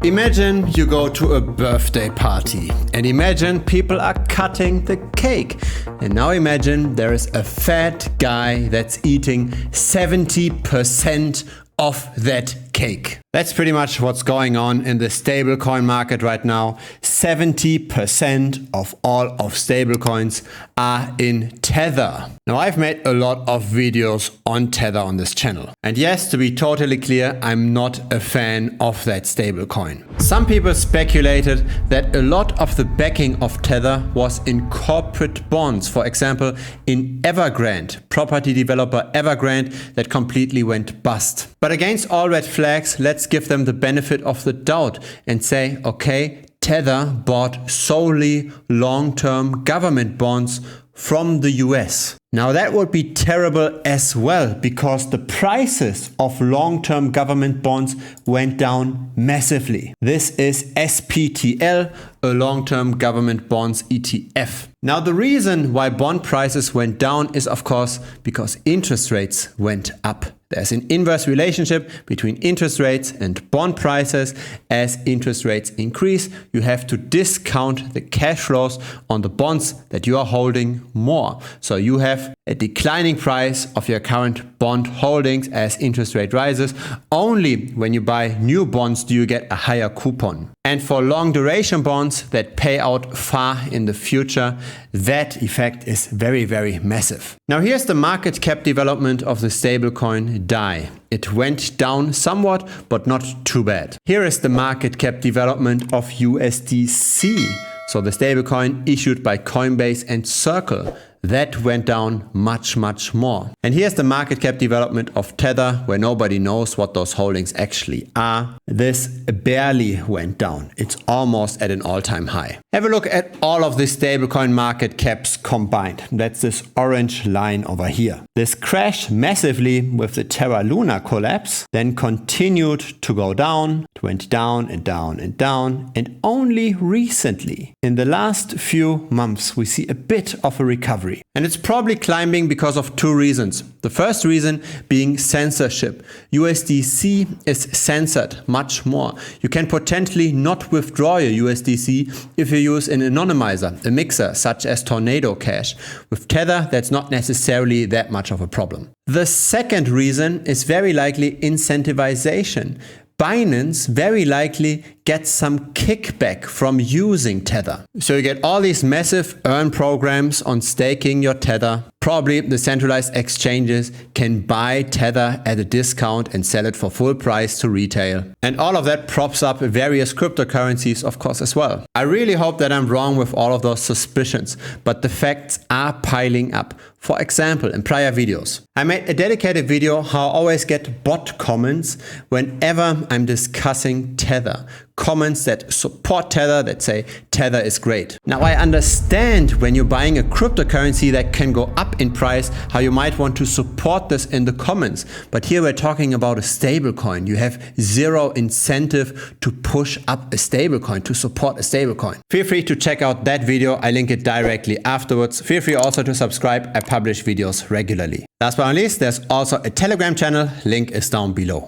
Imagine you go to a birthday party and imagine people are cutting the cake. And now imagine there is a fat guy that's eating 70% of that cake. That's pretty much what's going on in the stablecoin market right now. 70% of all of stablecoins are in Tether. Now, I've made a lot of videos on Tether on this channel. And yes, to be totally clear, I'm not a fan of that stablecoin. Some people speculated that a lot of the backing of Tether was in corporate bonds. For example, in Evergrande, property developer Evergrande, that completely went bust. But against all red flags, let's give them the benefit of the doubt and say, okay, Tether bought solely long-term government bonds from the US. Now that would be terrible as well, because the prices of long-term government bonds went down massively. This is SPTL, a long-term government bonds ETF. Now the reason why bond prices went down is of course because interest rates went up. There's an inverse relationship between interest rates and bond prices. As interest rates increase, you have to discount the cash flows on the bonds that you are holding more. So you have a declining price of your current bond holdings as interest rate rises. Only when you buy new bonds do you get a higher coupon. And for long duration bonds that pay out far in the future, that effect is very, very massive. Now here's the market cap development of the stablecoin DAI. It went down somewhat, but not too bad. Here is the market cap development of USDC. So the stablecoin issued by Coinbase and Circle. That went down much, much more. And here's the market cap development of Tether, where nobody knows what those holdings actually are. This barely went down. It's almost at an all-time high. Have a look at all of the stablecoin market caps combined. That's this orange line over here. This crashed massively with the Terra Luna collapse, then continued to go down. It went down and down and down. And only recently, in the last few months, we see a bit of a recovery. And it's probably climbing because of two reasons. The first reason being censorship. USDC is censored much more. You can potentially not withdraw your USDC if you use an anonymizer, a mixer such as Tornado Cash. With Tether, that's not necessarily that much of a problem. The second reason is very likely incentivization. Binance very likely gets some kickback from using Tether. So you get all these massive earn programs on staking your Tether. Probably the centralized exchanges can buy Tether at a discount and sell it for full price to retail. And all of that props up various cryptocurrencies, of course, as well. I really hope that I'm wrong with all of those suspicions, but the facts are piling up. For example, in prior videos, I made a dedicated video how I always get bot comments whenever I'm discussing Tether. Comments that support Tether, that say Tether is great. Now I understand when you're buying a cryptocurrency that can go up in price, how you might want to support this in the comments. But here we're talking about a stablecoin. You have zero incentive to push up a stablecoin, to support a stablecoin. Feel free to check out that video. I link it directly afterwards. Feel free also to subscribe. I publish videos regularly. Last but not least, there's also a Telegram channel. Link is down below.